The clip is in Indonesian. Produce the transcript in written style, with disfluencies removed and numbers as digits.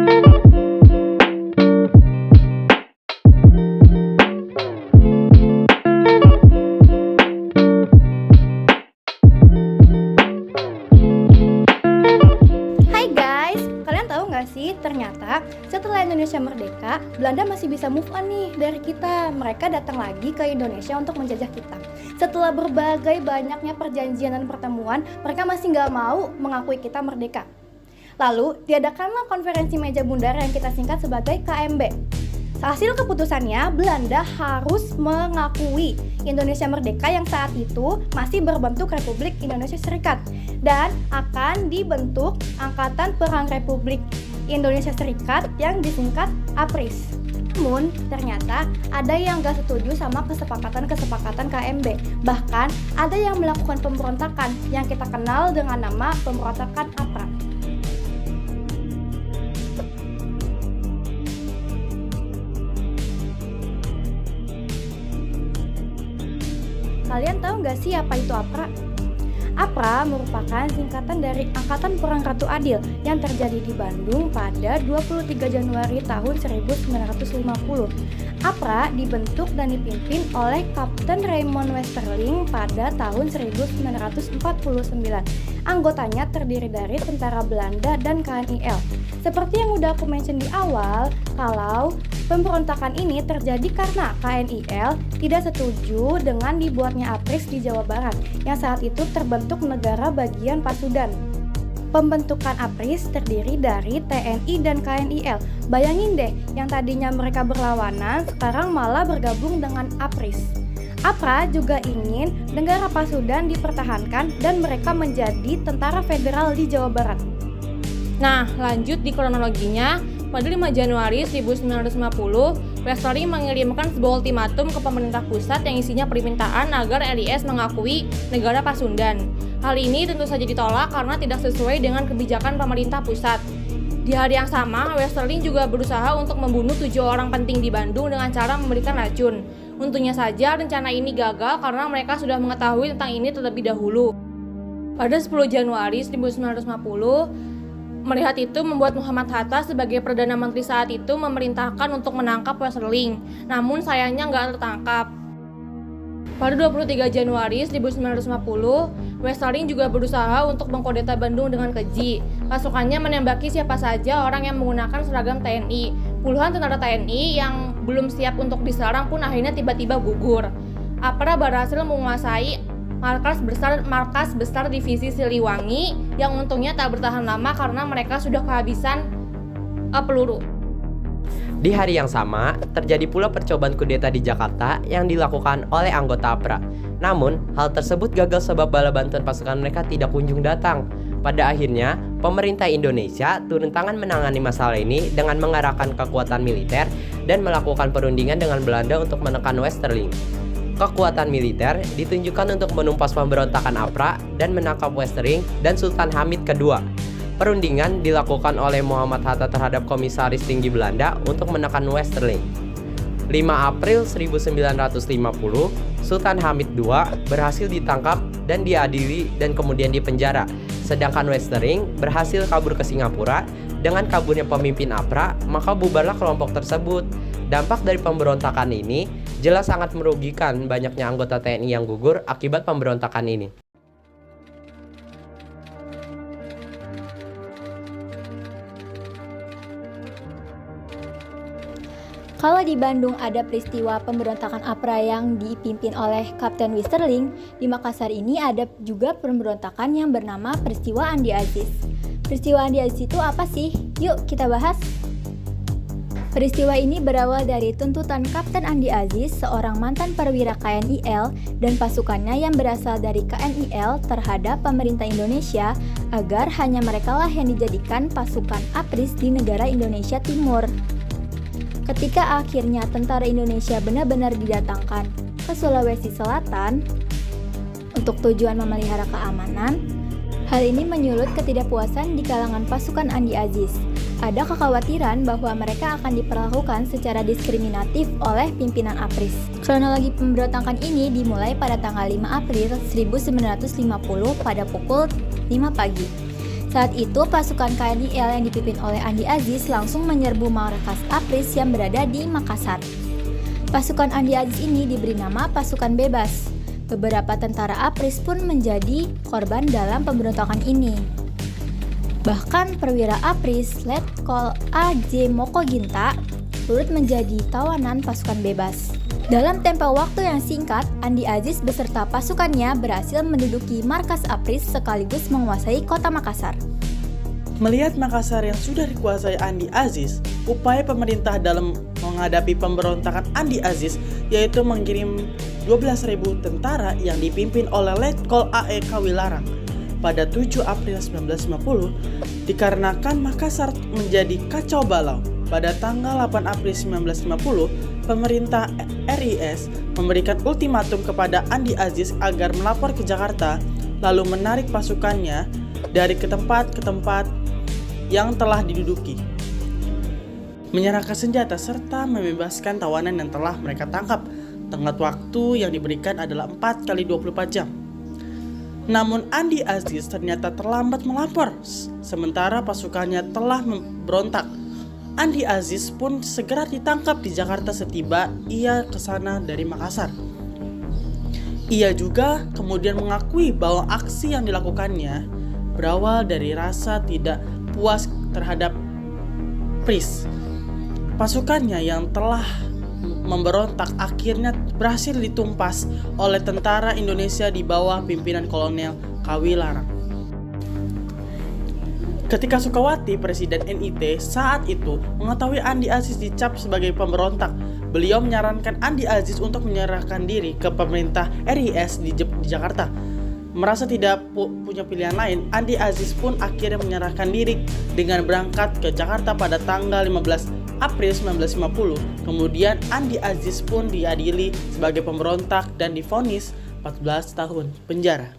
Hai guys, kalian tahu nggak sih ternyata setelah Indonesia merdeka, Belanda masih bisa move on nih dari kita. Mereka datang lagi ke Indonesia untuk menjajah kita. Setelah berbagai banyaknya perjanjian dan pertemuan, mereka masih nggak mau mengakui kita merdeka. Lalu diadakanlah konferensi meja bundar yang kita singkat sebagai KMB. Hasil keputusannya, Belanda harus mengakui Indonesia merdeka yang saat itu masih berbentuk Republik Indonesia Serikat dan akan dibentuk Angkatan Perang Republik Indonesia Serikat yang disingkat APRIS. Namun, ternyata ada yang gak setuju sama kesepakatan-kesepakatan KMB. Bahkan, ada yang melakukan pemberontakan yang kita kenal dengan nama pemberontakan APRA. Kalian tahu nggak sih apa itu APRA? APRA merupakan singkatan dari Angkatan Perang Ratu Adil yang terjadi di Bandung pada 23 Januari tahun 1950. APRA dibentuk dan dipimpin oleh Kapten Raymond Westerling pada tahun 1949. Anggotanya terdiri dari tentara Belanda dan KNIL. Seperti yang udah aku mention di awal, kalau pemberontakan ini terjadi karena KNIL tidak setuju dengan dibuatnya APRIS di Jawa Barat yang saat itu terbentuk negara bagian Pasundan. Pembentukan APRIS terdiri dari TNI dan KNIL. Bayangin deh, yang tadinya mereka berlawanan sekarang malah bergabung dengan APRIS. APRA juga ingin negara Pasundan dipertahankan dan mereka menjadi tentara federal di Jawa Barat. Nah, lanjut di kronologinya, pada 5 Januari 1950, Westerling mengirimkan sebuah ultimatum ke pemerintah pusat yang isinya permintaan agar RIS mengakui negara Pasundan. Hal ini tentu saja ditolak karena tidak sesuai dengan kebijakan pemerintah pusat. Di hari yang sama, Westerling juga berusaha untuk membunuh 7 orang penting di Bandung dengan cara memberikan racun. Untungnya saja rencana ini gagal karena mereka sudah mengetahui tentang ini terlebih dahulu. Pada 10 Januari 1950, melihat itu membuat Muhammad Hatta sebagai Perdana Menteri saat itu memerintahkan untuk menangkap Westerling, namun sayangnya nggak tertangkap. Pada 23 Januari 1950, Westerling juga berusaha untuk mengkudeta Bandung dengan keji. Pasukannya menembaki siapa saja orang yang menggunakan seragam TNI. Puluhan tentara TNI yang belum siap untuk diserang pun akhirnya tiba-tiba gugur. APRA berhasil menguasai markas besar divisi Siliwangi yang untungnya tak bertahan lama karena mereka sudah kehabisan peluru. Di hari yang sama, terjadi pula percobaan kudeta di Jakarta yang dilakukan oleh anggota APRA. Namun, hal tersebut gagal sebab bala bantuan pasukan mereka tidak kunjung datang. Pada akhirnya, pemerintah Indonesia turun tangan menangani masalah ini dengan mengarahkan kekuatan militer dan melakukan perundingan dengan Belanda untuk menekan Westerling. Kekuatan militer ditunjukkan untuk menumpas pemberontakan APRA dan menangkap Westerling dan Sultan Hamid II. Perundingan dilakukan oleh Muhammad Hatta terhadap Komisaris Tinggi Belanda untuk menekan Westerling. 5 April 1950, Sultan Hamid II berhasil ditangkap dan diadili dan kemudian dipenjara. Sedangkan Westerling berhasil kabur ke Singapura. Dengan kaburnya pemimpin APRA, maka bubarlah kelompok tersebut. Dampak dari pemberontakan ini jelas sangat merugikan banyaknya anggota TNI yang gugur akibat pemberontakan ini. Kalau di Bandung ada peristiwa pemberontakan APRA yang dipimpin oleh Kapten Westerling, di Makassar ini ada juga pemberontakan yang bernama peristiwa Andi Aziz. Peristiwa Andi Aziz itu apa sih? Yuk kita bahas. Peristiwa ini berawal dari tuntutan Kapten Andi Aziz, seorang mantan perwira KNIL dan pasukannya yang berasal dari KNIL terhadap pemerintah Indonesia agar hanya merekalah yang dijadikan pasukan APRIS di negara Indonesia Timur. Ketika akhirnya tentara Indonesia benar-benar didatangkan ke Sulawesi Selatan untuk tujuan memelihara keamanan, hal ini menyulut ketidakpuasan di kalangan pasukan Andi Aziz. Ada kekhawatiran bahwa mereka akan diperlakukan secara diskriminatif oleh pimpinan APRIS. Kronologi pemberontakan ini dimulai pada tanggal 5 April 1950 pada pukul 5 pagi. Saat itu, pasukan KNIL yang dipimpin oleh Andi Aziz langsung menyerbu markas APRIS yang berada di Makassar. Pasukan Andi Aziz ini diberi nama pasukan bebas. Beberapa tentara APRIS pun menjadi korban dalam pemberontakan ini. Bahkan perwira APRIS Letkol A.J. Mokoginta turut menjadi tawanan pasukan bebas. Dalam tempo waktu yang singkat, Andi Aziz beserta pasukannya berhasil menduduki markas APRIS sekaligus menguasai kota Makassar. Melihat Makassar yang sudah dikuasai Andi Aziz, upaya pemerintah dalam menghadapi pemberontakan Andi Aziz yaitu mengirim 12.000 tentara yang dipimpin oleh Letkol A.E. Kawilarang pada 7 April 1950 dikarenakan Makassar menjadi kacau balau. Pada tanggal 8 April 1950, pemerintah RIS memberikan ultimatum kepada Andi Aziz agar melapor ke Jakarta lalu menarik pasukannya dari ke tempat yang telah diduduki, menyerahkan senjata serta membebaskan tawanan yang telah mereka tangkap. Tenggat waktu yang diberikan adalah 4 kali 24 jam. Namun Andi Aziz ternyata terlambat melapor, sementara pasukannya telah memberontak. Andi Aziz pun segera ditangkap di Jakarta setiba ia ke sana dari Makassar. Ia juga kemudian mengakui bahwa aksi yang dilakukannya berawal dari rasa tidak puas terhadap PRIS. Pasukannya yang telah memberontak akhirnya berhasil ditumpas oleh tentara Indonesia di bawah pimpinan Kolonel Kawilarang. Ketika Sukawati, Presiden NIT saat itu, mengetahui Andi Aziz dicap sebagai pemberontak, beliau menyarankan Andi Aziz untuk menyerahkan diri ke pemerintah RIS di Jakarta. Merasa tidak punya pilihan lain, Andi Aziz pun akhirnya menyerahkan diri dengan berangkat ke Jakarta pada tanggal 15 April 1950. Kemudian Andi Aziz pun diadili sebagai pemberontak dan divonis 14 tahun penjara.